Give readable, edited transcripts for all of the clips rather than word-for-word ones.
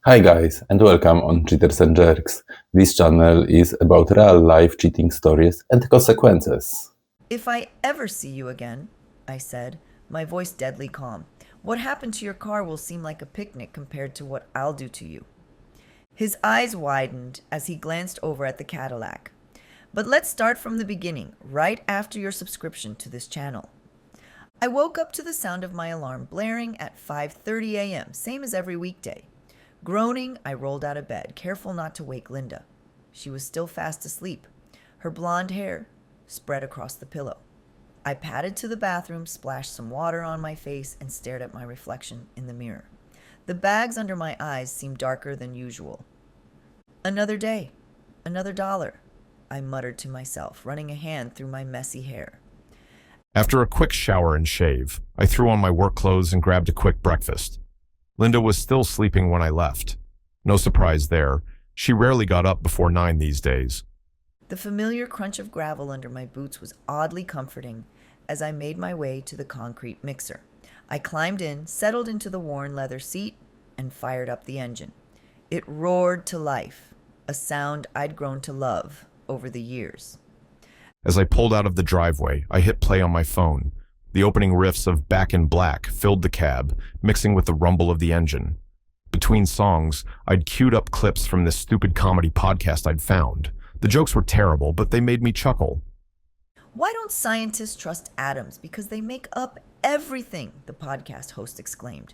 Hi guys, and welcome on Cheaters and Jerks. This channel is about real-life cheating stories and consequences. If I ever see you again, I said, my voice deadly calm, what happened to your car will seem like a picnic compared to what I'll do to you. His eyes widened as he glanced over at the Cadillac. But let's start from the beginning, right after your subscription to this channel. I woke up to the sound of my alarm blaring at 5:30 a.m., same as every weekday. Groaning, I rolled out of bed, careful not to wake Linda. She was still fast asleep, her blonde hair spread across the pillow. I padded to the bathroom, splashed some water on my face, and stared at my reflection in the mirror. The bags under my eyes seemed darker than usual. Another day, another dollar, I muttered to myself, running a hand through my messy hair. After a quick shower and shave, I threw on my work clothes and grabbed a quick breakfast. Linda was still sleeping when I left. No surprise there. She rarely got up before 9 these days. The familiar crunch of gravel under my boots was oddly comforting as I made my way to the concrete mixer. I climbed in, settled into the worn leather seat, and fired up the engine. It roared to life, a sound I'd grown to love over the years. As I pulled out of the driveway, I hit play on my phone. The opening riffs of Back in Black filled the cab, mixing with the rumble of the engine. Between songs, I'd queued up clips from this stupid comedy podcast I'd found. The jokes were terrible, but they made me chuckle. Why don't scientists trust atoms? Because they make up everything, the podcast host exclaimed.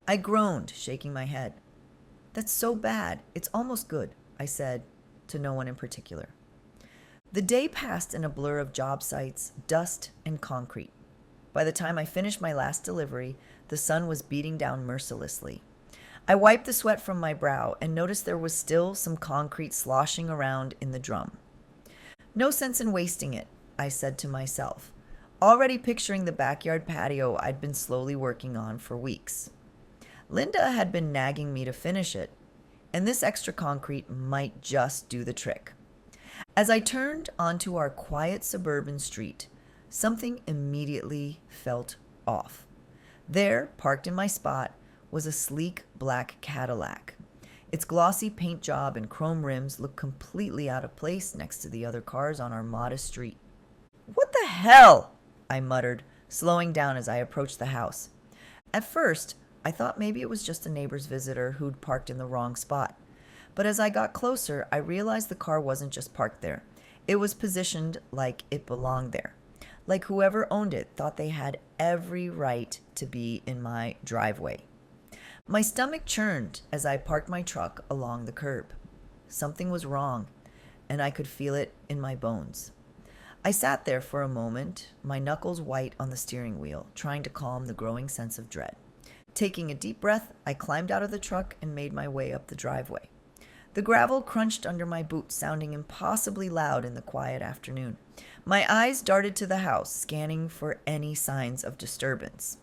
I groaned, shaking my head. That's so bad. It's almost good, I said, to no one in particular. The day passed in a blur of job sites, dust, and concrete. By the time I finished my last delivery, the sun was beating down mercilessly. I wiped the sweat from my brow and noticed there was still some concrete sloshing around in the drum. No sense in wasting it, I said to myself, already picturing the backyard patio I'd been slowly working on for weeks. Linda had been nagging me to finish it, and this extra concrete might just do the trick. As I turned onto our quiet suburban street, something immediately felt off. There, parked in my spot, was a sleek black Cadillac. Its glossy paint job and chrome rims looked completely out of place next to the other cars on our modest street. What the hell? I muttered, slowing down as I approached the house. At first, I thought maybe it was just a neighbor's visitor who'd parked in the wrong spot. But as I got closer, I realized the car wasn't just parked there. It was positioned like it belonged there. Like whoever owned it thought they had every right to be in my driveway. My stomach churned as I parked my truck along the curb. Something was wrong, and I could feel it in my bones. I sat there for a moment, my knuckles white on the steering wheel, trying to calm the growing sense of dread. Taking a deep breath, I climbed out of the truck and made my way up the driveway. The gravel crunched under my boots, sounding impossibly loud in the quiet afternoon. My eyes darted to the house, scanning for any signs of disturbance.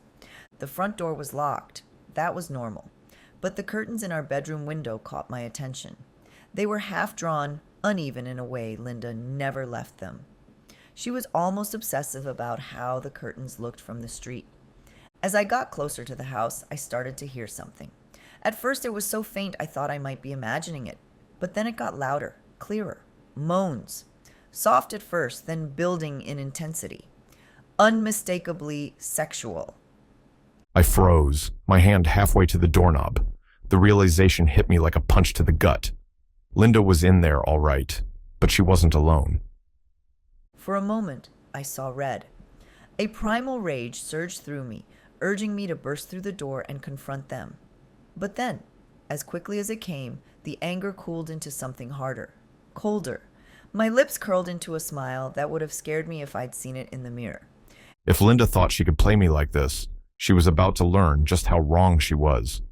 The front door was locked. That was normal. But the curtains in our bedroom window caught my attention. They were half-drawn, uneven in a way Linda never left them. She was almost obsessive about how the curtains looked from the street. As I got closer to the house, I started to hear something. At first it was so faint I thought I might be imagining it. But then it got louder, clearer. Moans. Soft at first, then building in intensity. Unmistakably sexual. I froze, my hand halfway to the doorknob. The realization hit me like a punch to the gut. Linda was in there, all right, but she wasn't alone. For a moment, I saw red. A primal rage surged through me, urging me to burst through the door and confront them. But then, as quickly as it came, the anger cooled into something harder, colder. My lips curled into a smile that would have scared me if I'd seen it in the mirror. If Linda thought she could play me like this, she was about to learn just how wrong she was.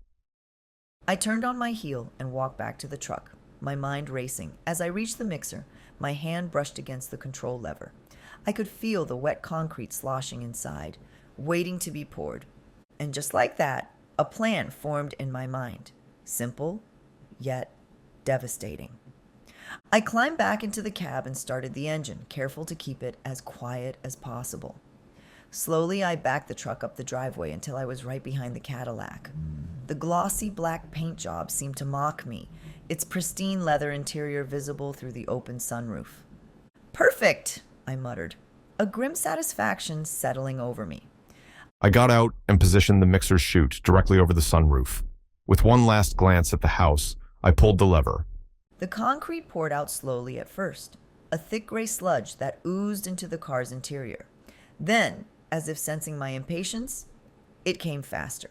I turned on my heel and walked back to the truck, my mind racing. As I reached the mixer, my hand brushed against the control lever. I could feel the wet concrete sloshing inside, waiting to be poured. And just like that, a plan formed in my mind. Simple, yet devastating. I climbed back into the cab and started the engine, careful to keep it as quiet as possible. Slowly, I backed the truck up the driveway until I was right behind the Cadillac. The glossy black paint job seemed to mock me, its pristine leather interior visible through the open sunroof. "Perfect," I muttered, a grim satisfaction settling over me. I got out and positioned the mixer's chute directly over the sunroof. With one last glance at the house, I pulled the lever. The concrete poured out slowly at first, a thick gray sludge that oozed into the car's interior. Then, as if sensing my impatience, it came faster.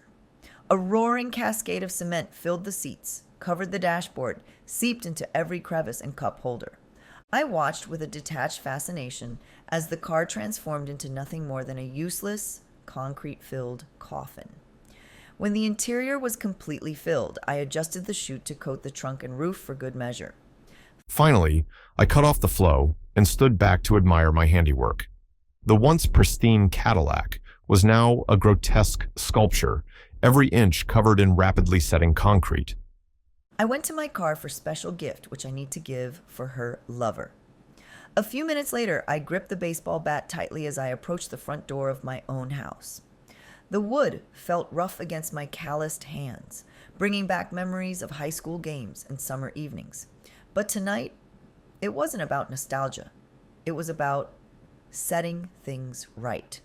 A roaring cascade of cement filled the seats, covered the dashboard, seeped into every crevice and cup holder. I watched with a detached fascination as the car transformed into nothing more than a useless, concrete-filled coffin. When the interior was completely filled, I adjusted the chute to coat the trunk and roof for good measure. Finally, I cut off the flow and stood back to admire my handiwork. The once pristine Cadillac was now a grotesque sculpture, every inch covered in rapidly setting concrete. I went to my car for a special gift, which I need to give for her lover. A few minutes later, I gripped the baseball bat tightly as I approached the front door of my own house. The wood felt rough against my calloused hands, bringing back memories of high school games and summer evenings. But tonight, it wasn't about nostalgia. It was about setting things right.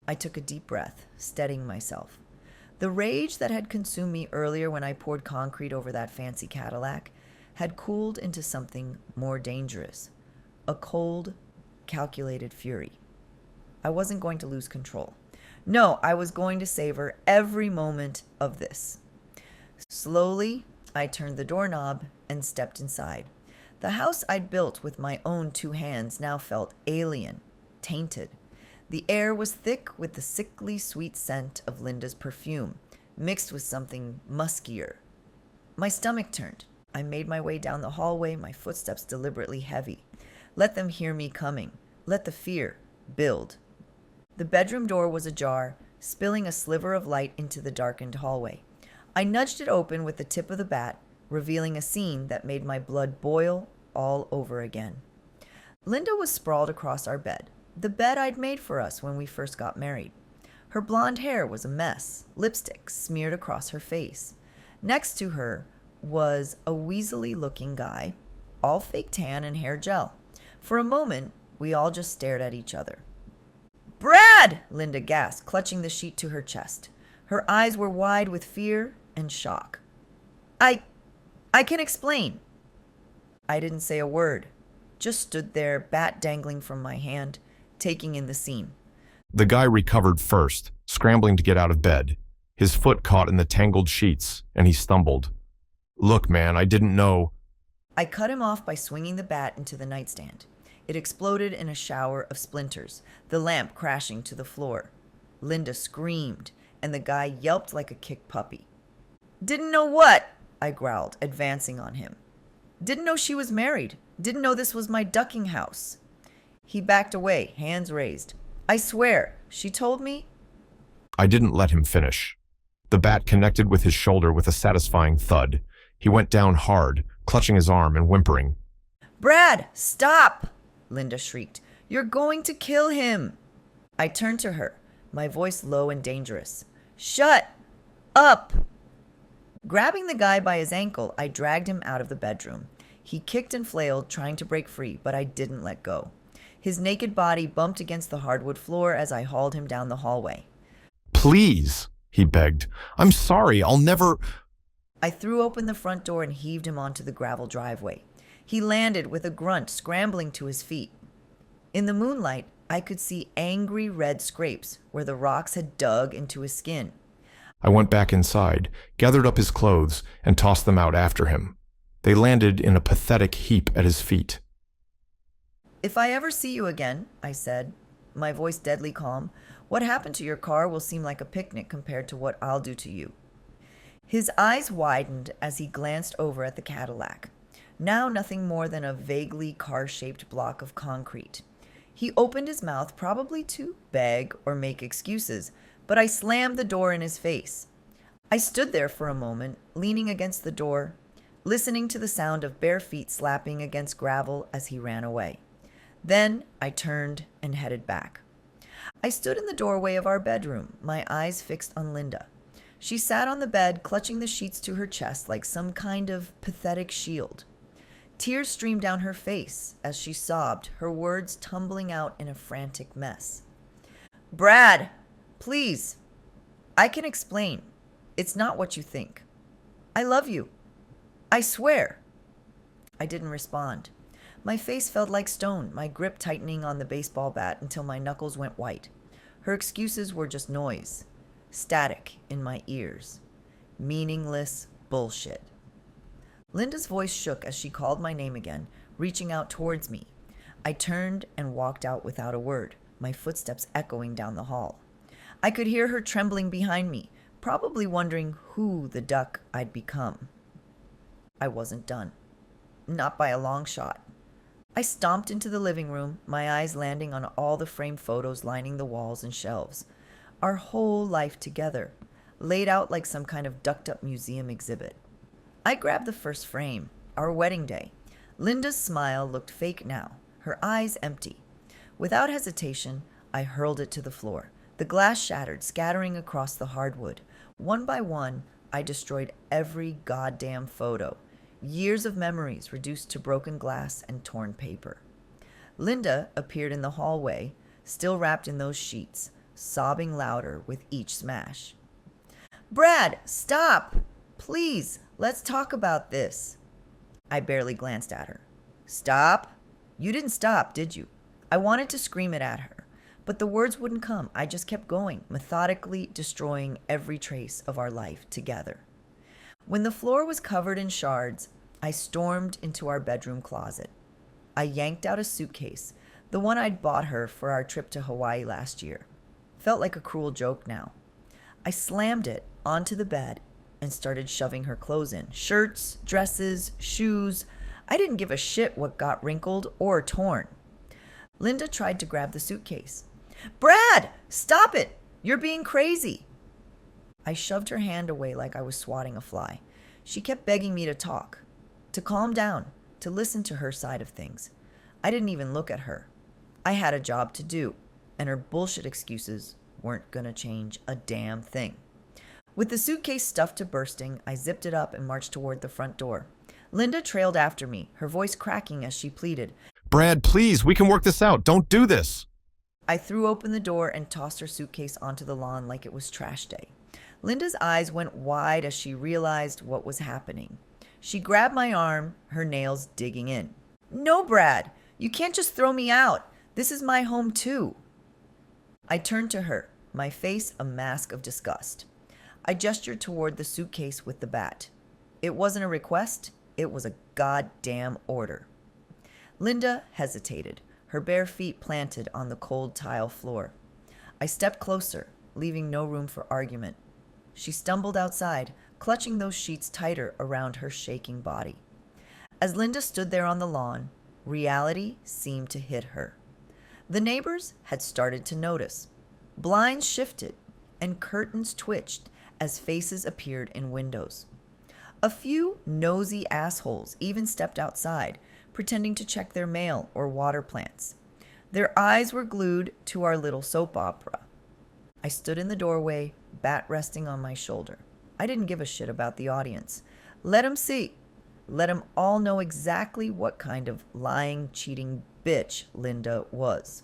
I took a deep breath, steadying myself. The rage that had consumed me earlier when I poured concrete over that fancy Cadillac had cooled into something more dangerous, a cold, calculated fury. I wasn't going to lose control. No, I was going to savor every moment of this. Slowly, I turned the doorknob and stepped inside. The house I'd built with my own 2 hands now felt alien, tainted. The air was thick with the sickly sweet scent of Linda's perfume, mixed with something muskier. My stomach turned. I made my way down the hallway, my footsteps deliberately heavy. Let them hear me coming. Let the fear build. The bedroom door was ajar, spilling a sliver of light into the darkened hallway. I nudged it open with the tip of the bat, revealing a scene that made my blood boil all over again. Linda was sprawled across our bed, the bed I'd made for us when we first got married. Her blonde hair was a mess, lipstick smeared across her face. Next to her was a weaselly-looking guy, all fake tan and hair gel. For a moment, we all just stared at each other. "Brad!" Linda gasped, clutching the sheet to her chest. Her eyes were wide with fear and shock. I can explain." I didn't say a word, just stood there, bat dangling from my hand, taking in the scene. The guy recovered first, scrambling to get out of bed. His foot caught in the tangled sheets, and he stumbled. "Look, man, I didn't know." I cut him off by swinging the bat into the nightstand. It exploded in a shower of splinters, the lamp crashing to the floor. Linda screamed, and the guy yelped like a kicked puppy. "Didn't know what?" I growled, advancing on him. "Didn't know she was married. Didn't know this was my ducking house." He backed away, hands raised. "I swear, she told me." I didn't let him finish. The bat connected with his shoulder with a satisfying thud. He went down hard, clutching his arm and whimpering. "Brad, stop!" Linda shrieked. "You're going to kill him." I turned to her, my voice low and dangerous. "Shut up!" Grabbing the guy by his ankle, I dragged him out of the bedroom. He kicked and flailed, trying to break free, but I didn't let go. His naked body bumped against the hardwood floor as I hauled him down the hallway. "Please," he begged. "I'm sorry, I'll never—" I threw open the front door and heaved him onto the gravel driveway. He landed with a grunt, scrambling to his feet. In the moonlight, I could see angry red scrapes where the rocks had dug into his skin. I went back inside, gathered up his clothes, and tossed them out after him. They landed in a pathetic heap at his feet. "If I ever see you again," I said, my voice deadly calm, "what happened to your car will seem like a picnic compared to what I'll do to you." His eyes widened as he glanced over at the Cadillac, now nothing more than a vaguely car-shaped block of concrete. He opened his mouth, probably to beg or make excuses, but I slammed the door in his face. I stood there for a moment, leaning against the door, listening to the sound of bare feet slapping against gravel as he ran away. Then I turned and headed back. I stood in the doorway of our bedroom, my eyes fixed on Linda. She sat on the bed, clutching the sheets to her chest like some kind of pathetic shield. Tears streamed down her face as she sobbed, her words tumbling out in a frantic mess. Brad, please. I can explain. It's not what you think. I love you. I swear. I didn't respond. My face felt like stone, my grip tightening on the baseball bat until my knuckles went white. Her excuses were just noise, static in my ears. Meaningless bullshit. Linda's voice shook as she called my name again, reaching out towards me. I turned and walked out without a word, my footsteps echoing down the hall. I could hear her trembling behind me, probably wondering who the duck I'd become. I wasn't done. Not by a long shot. I stomped into the living room, my eyes landing on all the framed photos lining the walls and shelves. Our whole life together, laid out like some kind of ducked-up museum exhibit. I grabbed the first frame, our wedding day. Linda's smile looked fake now, her eyes empty. Without hesitation, I hurled it to the floor. The glass shattered, scattering across the hardwood. One by one, I destroyed every goddamn photo. Years of memories reduced to broken glass and torn paper. Linda appeared in the hallway, still wrapped in those sheets, sobbing louder with each smash. Brad, stop! Please, let's talk about this. I barely glanced at her. Stop? You didn't stop, did you? I wanted to scream it at her, but the words wouldn't come. I just kept going, methodically destroying every trace of our life together. When the floor was covered in shards, I stormed into our bedroom closet. I yanked out a suitcase, the one I'd bought her for our trip to Hawaii last year. Felt like a cruel joke now. I slammed it onto the bed and started shoving her clothes in. Shirts, dresses, shoes. I didn't give a shit what got wrinkled or torn. Linda tried to grab the suitcase. Brad, stop it! You're being crazy. I shoved her hand away like I was swatting a fly. She kept begging me to talk, to calm down, to listen to her side of things. I didn't even look at her. I had a job to do, and her bullshit excuses weren't gonna change a damn thing. With the suitcase stuffed to bursting, I zipped it up and marched toward the front door. Linda trailed after me, her voice cracking as she pleaded. Brad, please, we can work this out. Don't do this. I threw open the door and tossed her suitcase onto the lawn like it was trash day. Linda's eyes went wide as she realized what was happening. She grabbed my arm, her nails digging in. No, Brad, you can't just throw me out. This is my home too. I turned to her, my face a mask of disgust. I gestured toward the suitcase with the bat. It wasn't a request, it was a goddamn order. Linda hesitated, her bare feet planted on the cold tile floor. I stepped closer, leaving no room for argument. She stumbled outside, clutching those sheets tighter around her shaking body. As Linda stood there on the lawn, reality seemed to hit her. The neighbors had started to notice. Blinds shifted, and curtains twitched as faces appeared in windows. A few nosy assholes even stepped outside, pretending to check their mail or water plants. Their eyes were glued to our little soap opera. I stood in the doorway, bat resting on my shoulder. I didn't give a shit about the audience. Let 'em see. Let 'em all know exactly what kind of lying, cheating bitch Linda was.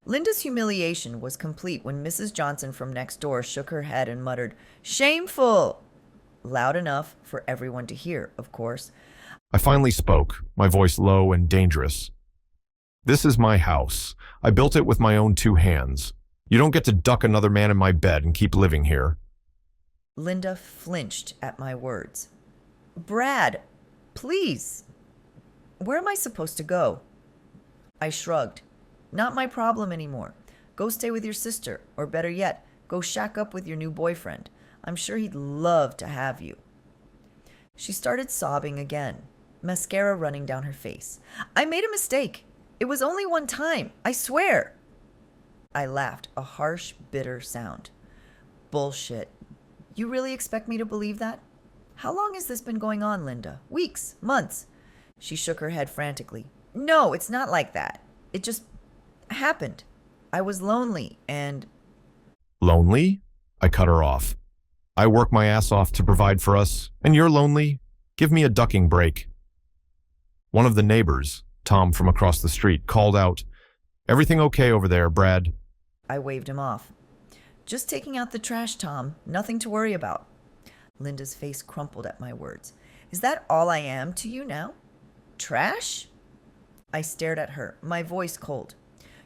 Linda's humiliation was complete when Mrs. Johnson from next door shook her head and muttered, "Shameful!" Loud enough for everyone to hear, of course. I finally spoke, my voice low and dangerous. This is my house. I built it with my own 2 hands. You don't get to duck another man in my bed and keep living here. Linda flinched at my words. Brad, please. Where am I supposed to go? I shrugged. Not my problem anymore. Go stay with your sister, or better yet, go shack up with your new boyfriend. I'm sure he'd love to have you. She started sobbing again, mascara running down her face. I made a mistake. It was only one time, I swear. I laughed, a harsh, bitter sound. Bullshit. You really expect me to believe that? How long has this been going on, Linda? Weeks? Months? She shook her head frantically. No, it's not like that. It just happened. I was lonely and Lonely? I cut her off. I work my ass off to provide for us, and you're lonely? Give me a ducking break. One of the neighbors, Tom from across the street, called out, "Everything okay over there, Brad?" I waved him off. Just taking out the trash, Tom. Nothing to worry about. Linda's face crumpled at my words. Is that all I am to you now? Trash? I stared at her, my voice cold.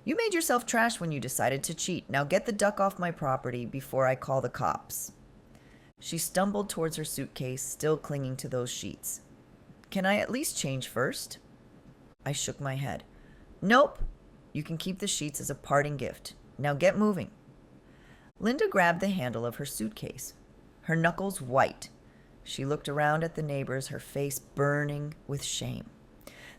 You made yourself trash when you decided to cheat. Now get the duck off my property before I call the cops. She stumbled towards her suitcase, still clinging to those sheets. Can I at least change first? I shook my head. Nope. You can keep the sheets as a parting gift. Now get moving. Linda grabbed the handle of her suitcase, her knuckles white. She looked around at the neighbors, her face burning with shame.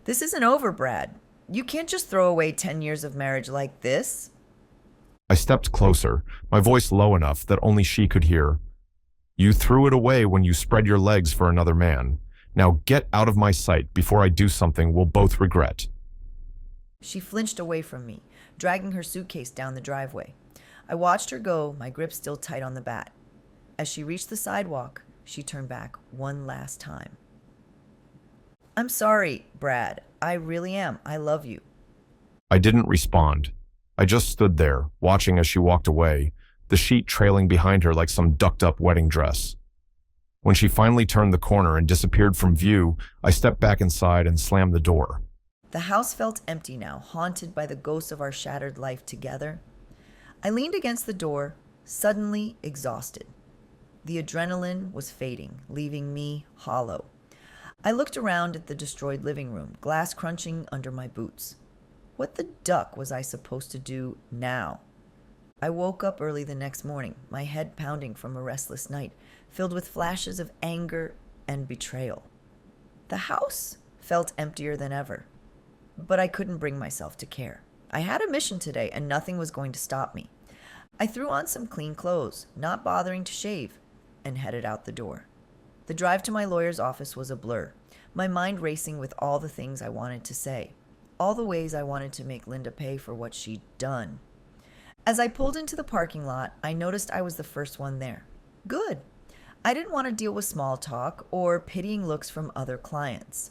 This isn't over, Brad. You can't just throw away 10 years of marriage like this. I stepped closer, my voice low enough that only she could hear. You threw it away when you spread your legs for another man. Now get out of my sight before I do something we'll both regret. She flinched away from me, dragging her suitcase down the driveway. I watched her go, my grip still tight on the bat. As she reached the sidewalk, she turned back one last time. I'm sorry, Brad. I really am. I love you. I didn't respond. I just stood there, watching as she walked away, the sheet trailing behind her like some ducked-up wedding dress. When she finally turned the corner and disappeared from view, I stepped back inside and slammed the door. The house felt empty now, haunted by the ghosts of our shattered life together. I leaned against the door, suddenly exhausted. The adrenaline was fading, leaving me hollow. I looked around at the destroyed living room, glass crunching under my boots. What the duck was I supposed to do now? I woke up early the next morning, my head pounding from a restless night, filled with flashes of anger and betrayal. The house felt emptier than ever, but I couldn't bring myself to care. I had a mission today, and nothing was going to stop me. I threw on some clean clothes, not bothering to shave, and headed out the door. The drive to my lawyer's office was a blur, my mind racing with all the things I wanted to say, all the ways I wanted to make Linda pay for what she'd done. As I pulled into the parking lot, I noticed I was the first one there. Good. I didn't want to deal with small talk or pitying looks from other clients.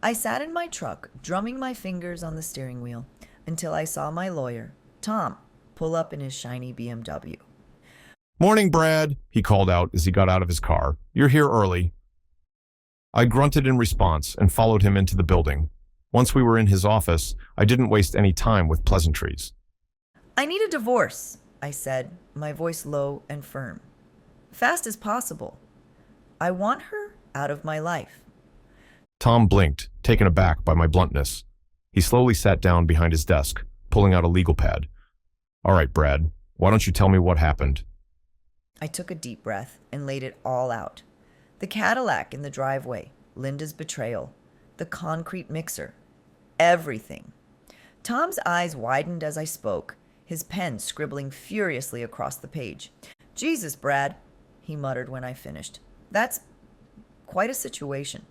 I sat in my truck, drumming my fingers on the steering wheel, until I saw my lawyer, Tom, pull up in his shiny BMW. "Morning, Brad," he called out as he got out of his car. "You're here early." I grunted in response and followed him into the building. Once we were in his office, I didn't waste any time with pleasantries. I need a divorce, I said, my voice low and firm. Fast as possible. I want her out of my life. Tom blinked, taken aback by my bluntness. He slowly sat down behind his desk, pulling out a legal pad. "All right, Brad, why don't you tell me what happened?" I took a deep breath and laid it all out. The Cadillac in the driveway, Linda's betrayal, the concrete mixer, everything. Tom's eyes widened as I spoke, his pen scribbling furiously across the page. "Jesus, Brad," he muttered when I finished. "That's quite a situation."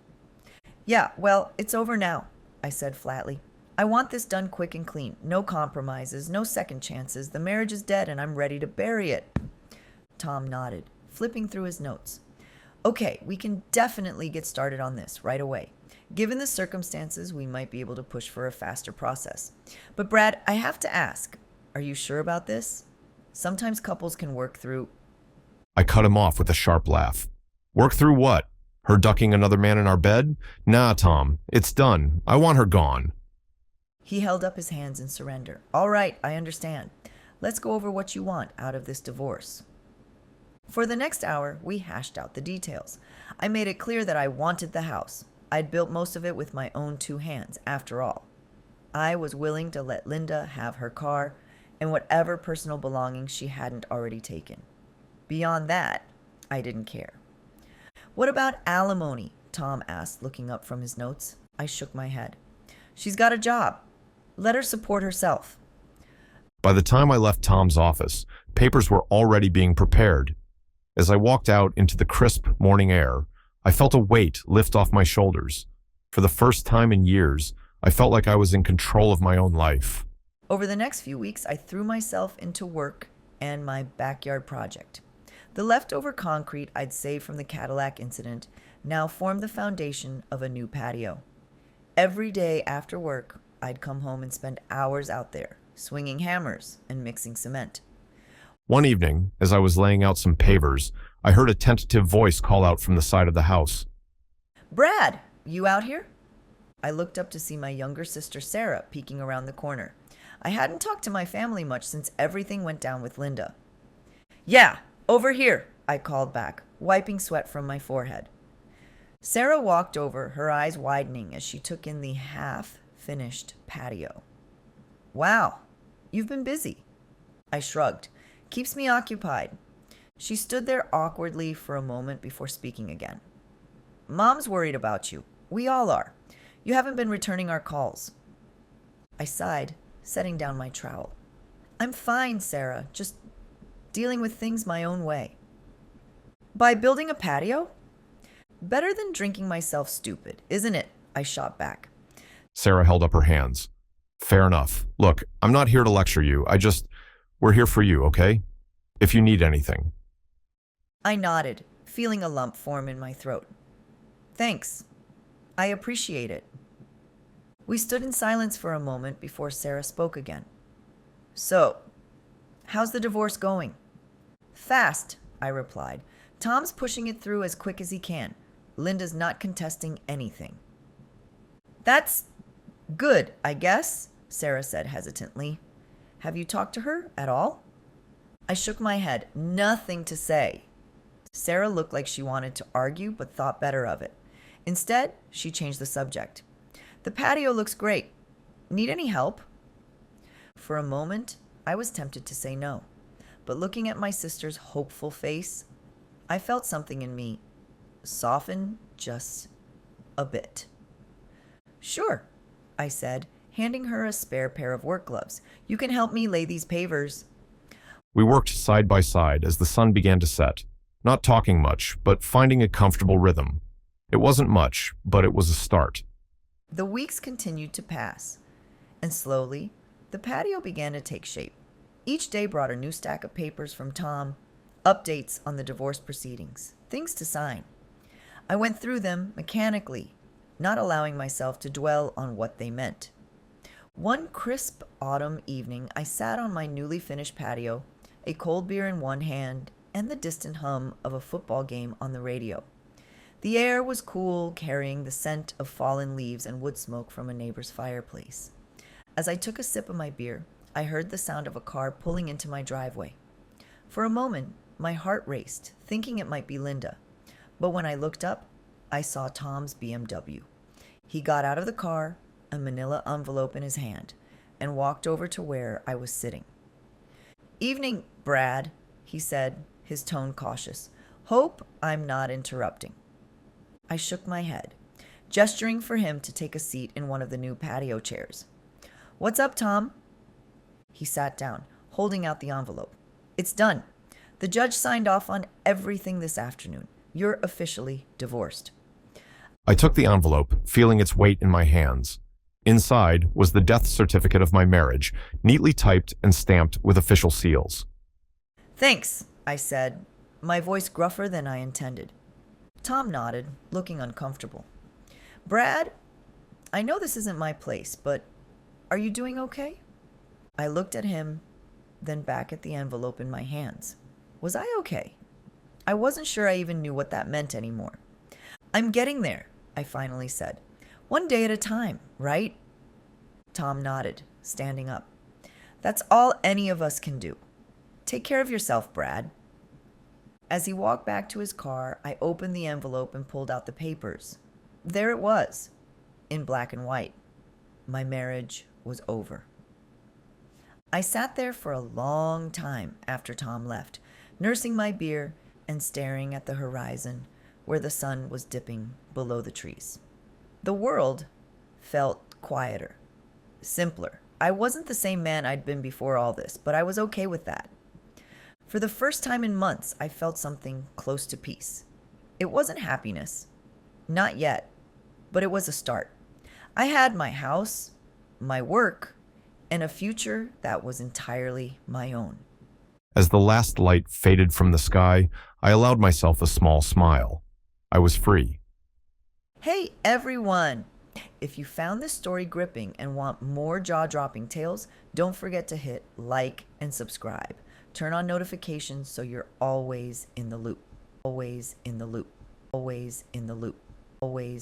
"Yeah, well, it's over now," I said flatly. "I want this done quick and clean. No compromises, no second chances. The marriage is dead and I'm ready to bury it." Tom nodded, flipping through his notes. "Okay, we can definitely get started on this right away. Given the circumstances, we might be able to push for a faster process. But Brad, I have to ask, are you sure about this? Sometimes couples can work through..." I cut him off with a sharp laugh. "Work through what? Her ducking another man in our bed? Nah, Tom, it's done. I want her gone." He held up his hands in surrender. "All right, I understand. Let's go over what you want out of this divorce." For the next hour, we hashed out the details. I made it clear that I wanted the house. I'd built most of it with my own 2 hands, after all. I was willing to let Linda have her car and whatever personal belongings she hadn't already taken. Beyond that, I didn't care. "What about alimony?" Tom asked, looking up from his notes. I shook my head. "She's got a job. Let her support herself." By the time I left Tom's office, papers were already being prepared. As I walked out into the crisp morning air, I felt a weight lift off my shoulders. For the first time in years, I felt like I was in control of my own life. Over the next few weeks, I threw myself into work and my backyard project. The leftover concrete I'd saved from the Cadillac incident now formed the foundation of a new patio. Every day after work, I'd come home and spend hours out there, swinging hammers and mixing cement. One evening, as I was laying out some pavers, I heard a tentative voice call out from the side of the house. "Brad, you out here?" I looked up to see my younger sister Sarah peeking around the corner. I hadn't talked to my family much since everything went down with Linda. "Yeah, over here," I called back, wiping sweat from my forehead. Sarah walked over, her eyes widening as she took in the half-finished patio. "Wow, you've been busy." I shrugged. "Keeps me occupied." She stood there awkwardly for a moment before speaking again. "Mom's worried about you. We all are. You haven't been returning our calls." I sighed, setting down my trowel. "I'm fine, Sarah, just dealing with things my own way." "By building a patio?" "Better than drinking myself stupid, isn't it?" I shot back. Sarah held up her hands. Fair enough. Look, I'm not here to lecture you. We're here for you, okay? If you need anything. I nodded, feeling a lump form in my throat. "Thanks. I appreciate it." We stood in silence for a moment before Sarah spoke again. "So, how's the divorce going?" "Fast," I replied. "Tom's pushing it through as quick as he can. Linda's not contesting anything." "That's good, I guess," Sarah said hesitantly. "Have you talked to her at all?" I shook my head. Nothing to say. Sarah looked like she wanted to argue but thought better of it. Instead, she changed the subject. "The patio looks great. Need any help?" For a moment, I was tempted to say no. But looking at my sister's hopeful face, I felt something in me soften just a bit. "Sure," I said, handing her a spare pair of work gloves. "You can help me lay these pavers." We worked side by side as the sun began to set, not talking much, but finding a comfortable rhythm. It wasn't much, but it was a start. The weeks continued to pass, and slowly, the patio began to take shape. Each day brought a new stack of papers from Tom, updates on the divorce proceedings, things to sign. I went through them mechanically, not allowing myself to dwell on what they meant. One crisp autumn evening, I sat on my newly finished patio, a cold beer in one hand and the distant hum of a football game on the radio. The air was cool, carrying the scent of fallen leaves and wood smoke from a neighbor's fireplace. As I took a sip of my beer, I heard the sound of a car pulling into my driveway. For a moment, my heart raced, thinking it might be Linda. But when I looked up, I saw Tom's BMW. He got out of the car, a manila envelope in his hand, and walked over to where I was sitting. "Evening, Brad," he said, his tone cautious. "Hope I'm not interrupting." I shook my head, gesturing for him to take a seat in one of the new patio chairs. "What's up, Tom?" He sat down, holding out the envelope. "It's done. The judge signed off on everything this afternoon. You're officially divorced." I took the envelope, feeling its weight in my hands. Inside was the death certificate of my marriage, neatly typed and stamped with official seals. "Thanks," I said, my voice gruffer than I intended. Tom nodded, looking uncomfortable. "Brad, I know this isn't my place, but are you doing okay?" I looked at him, then back at the envelope in my hands. Was I okay? I wasn't sure I even knew what that meant anymore. "I'm getting there," I finally said. "One day at a time, right?" Tom nodded, standing up. "That's all any of us can do. Take care of yourself, Brad." As he walked back to his car, I opened the envelope and pulled out the papers. There it was, in black and white. My marriage was over. I sat there for a long time after Tom left, nursing my beer and staring at the horizon where the sun was dipping below the trees. The world felt quieter, simpler. I wasn't the same man I'd been before all this, but I was okay with that. For the first time in months, I felt something close to peace. It wasn't happiness. Not yet, but it was a start. I had my house, my work, and a future that was entirely my own. As the last light faded from the sky, I allowed myself a small smile. I was free. Hey everyone! If you found this story gripping and want more jaw-dropping tales, don't forget to hit like and subscribe. Turn on notifications so you're always in the loop. Always in the loop. Always in the loop. Always